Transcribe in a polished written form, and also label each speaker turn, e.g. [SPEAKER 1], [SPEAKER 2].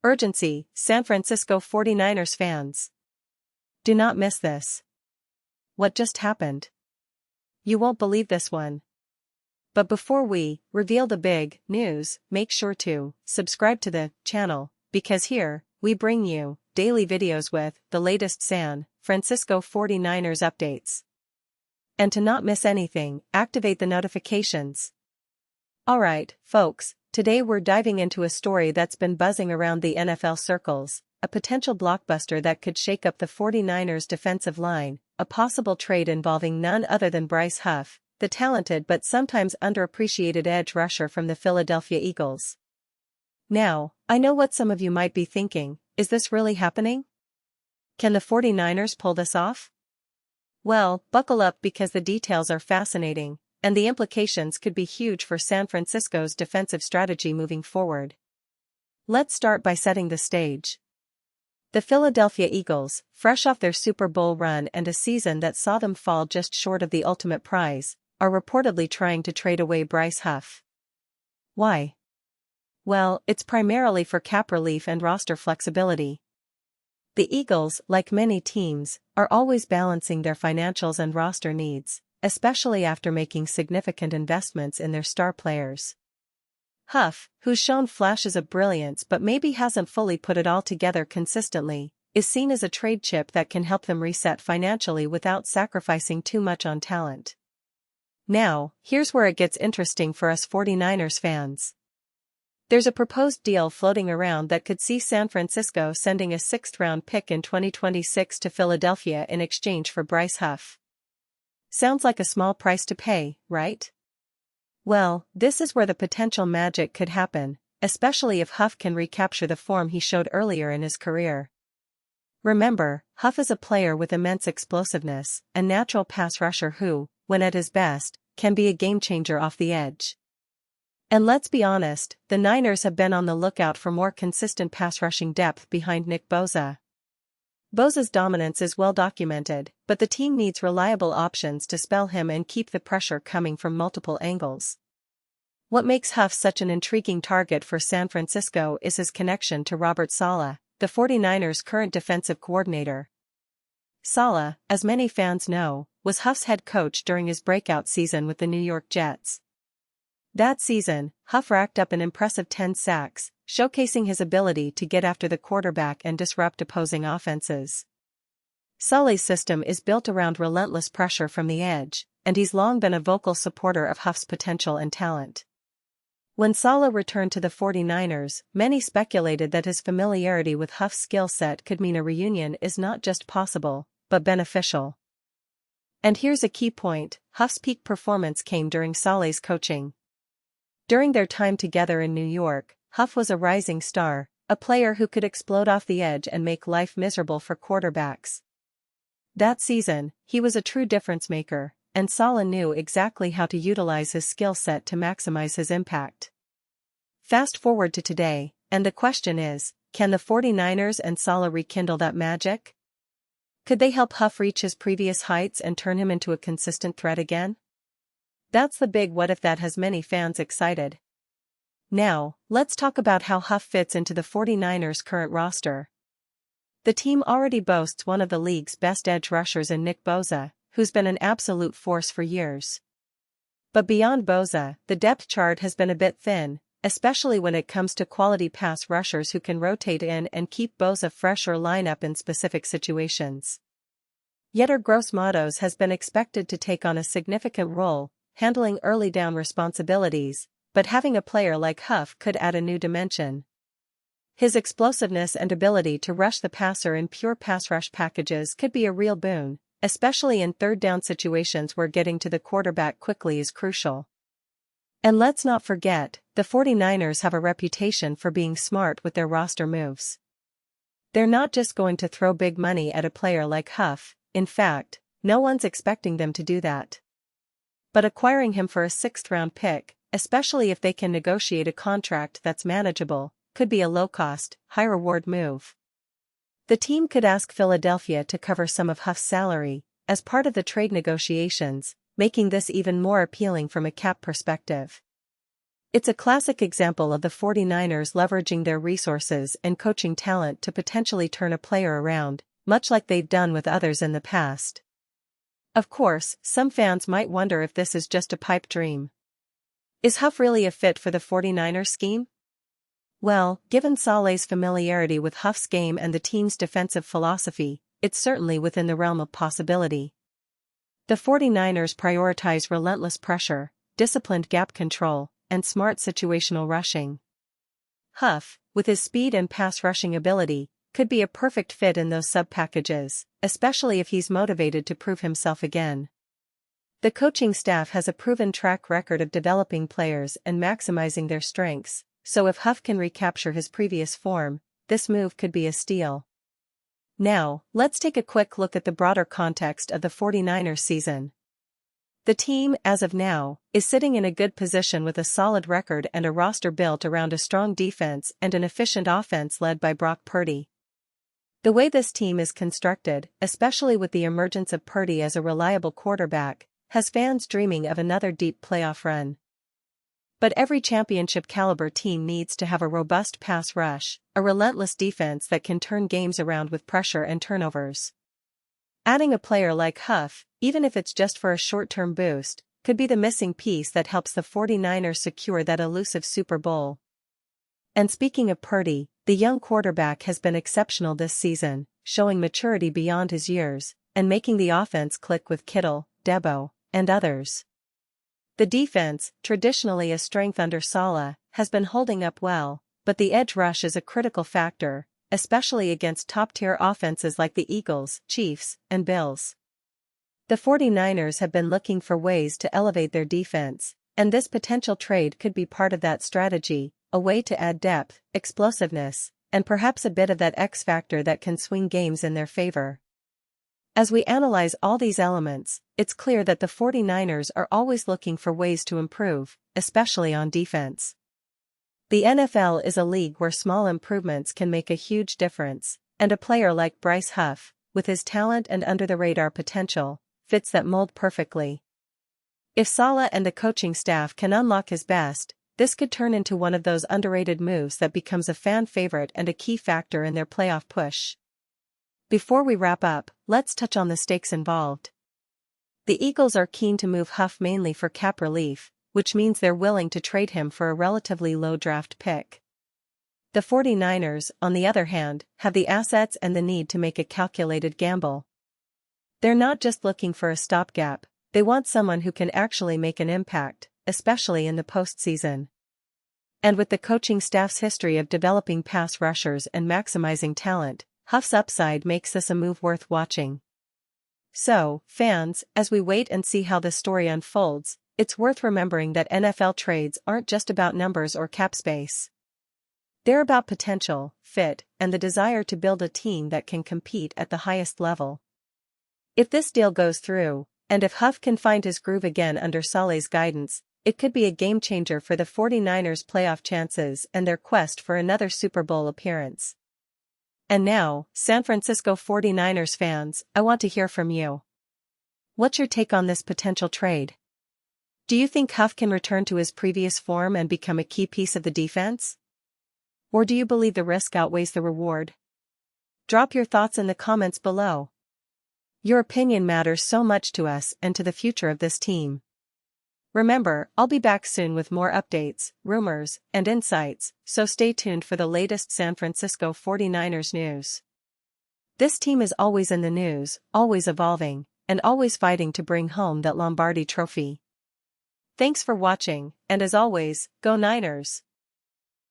[SPEAKER 1] Urgency, San Francisco 49ers fans. Do not miss this. What just happened? You won't believe this one. But before we reveal the big news, make sure to subscribe to the channel, because here, we bring you daily videos with the latest San Francisco 49ers updates. And to not miss anything, activate the notifications. Alright, folks, today we're diving into a story that's been buzzing around the NFL circles, a potential blockbuster that could shake up the 49ers defensive line, a possible trade involving none other than Bryce Huff, the talented but sometimes underappreciated edge rusher from the Philadelphia Eagles. Now, I know what some of you might be thinking, is this really happening? Can the 49ers pull this off? Well, buckle up because the details are fascinating, and the implications could be huge for San Francisco's defensive strategy moving forward. Let's start by setting the stage. The Philadelphia Eagles, fresh off their Super Bowl run and a season that saw them fall just short of the ultimate prize, are reportedly trying to trade away Bryce Huff. Why? Well, it's primarily for cap relief and roster flexibility. The Eagles, like many teams, are always balancing their financials and roster needs, especially after making significant investments in their star players. Huff, who's shown flashes of brilliance but maybe hasn't fully put it all together consistently, is seen as a trade chip that can help them reset financially without sacrificing too much on talent. Now, here's where it gets interesting for us 49ers fans. There's a proposed deal floating around that could see San Francisco sending a sixth-round pick in 2026 to Philadelphia in exchange for Bryce Huff. Sounds like a small price to pay, right? Well, this is where the potential magic could happen, especially if Huff can recapture the form he showed earlier in his career. Remember, Huff is a player with immense explosiveness, a natural pass rusher who, when at his best, can be a game-changer off the edge. And let's be honest, the Niners have been on the lookout for more consistent pass-rushing depth behind Nick Bosa. Bosa's dominance is well documented, but the team needs reliable options to spell him and keep the pressure coming from multiple angles. What makes Huff such an intriguing target for San Francisco is his connection to Robert Saleh, the 49ers' current defensive coordinator. Saleh, as many fans know, was Huff's head coach during his breakout season with the New York Jets. That season, Huff racked up an impressive 10 sacks, showcasing his ability to get after the quarterback and disrupt opposing offenses. Saleh's system is built around relentless pressure from the edge, and he's long been a vocal supporter of Huff's potential and talent. When Saleh returned to the 49ers, many speculated that his familiarity with Huff's skill set could mean a reunion is not just possible, but beneficial. And here's a key point: Huff's peak performance came during Saleh's coaching. During their time together in New York, Huff was a rising star, a player who could explode off the edge and make life miserable for quarterbacks. That season, he was a true difference maker, and Saleh knew exactly how to utilize his skill set to maximize his impact. Fast forward to today, and the question is, can the 49ers and Saleh rekindle that magic? Could they help Huff reach his previous heights and turn him into a consistent threat again? That's the big what if that has many fans excited. Now, let's talk about how Huff fits into the 49ers' current roster. The team already boasts one of the league's best edge rushers in Nick Bosa, who's been an absolute force for years. But beyond Bosa, the depth chart has been a bit thin, especially when it comes to quality pass rushers who can rotate in and keep Bosa fresh or line up in specific situations. Yetur Gross-Matos has been expected to take on a significant role, handling early down responsibilities, but having a player like Huff could add a new dimension. His explosiveness and ability to rush the passer in pure pass rush packages could be a real boon, especially in third down situations where getting to the quarterback quickly is crucial. And let's not forget, the 49ers have a reputation for being smart with their roster moves. They're not just going to throw big money at a player like Huff, in fact, no one's expecting them to do that. But acquiring him for a sixth-round pick, especially if they can negotiate a contract that's manageable, could be a low-cost, high-reward move. The team could ask Philadelphia to cover some of Huff's salary as part of the trade negotiations, making this even more appealing from a cap perspective. It's a classic example of the 49ers leveraging their resources and coaching talent to potentially turn a player around, much like they've done with others in the past. Of course, some fans might wonder if this is just a pipe dream. Is Huff really a fit for the 49ers scheme? Well, given Saleh's familiarity with Huff's game and the team's defensive philosophy, it's certainly within the realm of possibility. The 49ers prioritize relentless pressure, disciplined gap control, and smart situational rushing. Huff, with his speed and pass rushing ability, could be a perfect fit in those sub-packages, especially if he's motivated to prove himself again. The coaching staff has a proven track record of developing players and maximizing their strengths, so if Huff can recapture his previous form, this move could be a steal. Now, let's take a quick look at the broader context of the 49ers season. The team, as of now, is sitting in a good position with a solid record and a roster built around a strong defense and an efficient offense led by Brock Purdy. The way this team is constructed, especially with the emergence of Purdy as a reliable quarterback, has fans dreaming of another deep playoff run. But every championship-caliber team needs to have a robust pass rush, a relentless defense that can turn games around with pressure and turnovers. Adding a player like Huff, even if it's just for a short-term boost, could be the missing piece that helps the 49ers secure that elusive Super Bowl. And speaking of Purdy, the young quarterback has been exceptional this season, showing maturity beyond his years, and making the offense click with Kittle, Debo, and others. The defense, traditionally a strength under Saleh, has been holding up well, but the edge rush is a critical factor, especially against top-tier offenses like the Eagles, Chiefs, and Bills. The 49ers have been looking for ways to elevate their defense, and this potential trade could be part of that strategy, a way to add depth, explosiveness, and perhaps a bit of that X factor that can swing games in their favor. As we analyze all these elements, it's clear that the 49ers are always looking for ways to improve, especially on defense. The NFL is a league where small improvements can make a huge difference, and a player like Bryce Huff, with his talent and under-the-radar potential, fits that mold perfectly. If Saleh and the coaching staff can unlock his best, this could turn into one of those underrated moves that becomes a fan favorite and a key factor in their playoff push. Before we wrap up, let's touch on the stakes involved. The Eagles are keen to move Huff mainly for cap relief, which means they're willing to trade him for a relatively low draft pick. The 49ers, on the other hand, have the assets and the need to make a calculated gamble. They're not just looking for a stopgap, they want someone who can actually make an impact, especially in the postseason. And with the coaching staff's history of developing pass rushers and maximizing talent, Huff's upside makes this a move worth watching. So, fans, as we wait and see how this story unfolds, it's worth remembering that NFL trades aren't just about numbers or cap space. They're about potential, fit, and the desire to build a team that can compete at the highest level. If this deal goes through, and if Huff can find his groove again under Saleh's guidance, it could be a game-changer for the 49ers' playoff chances and their quest for another Super Bowl appearance. And now, San Francisco 49ers fans, I want to hear from you. What's your take on this potential trade? Do you think Huff can return to his previous form and become a key piece of the defense? Or do you believe the risk outweighs the reward? Drop your thoughts in the comments below. Your opinion matters so much to us and to the future of this team. Remember, I'll be back soon with more updates, rumors, and insights, so stay tuned for the latest San Francisco 49ers news. This team is always in the news, always evolving, and always fighting to bring home that Lombardi trophy. Thanks for watching, and as always, go Niners!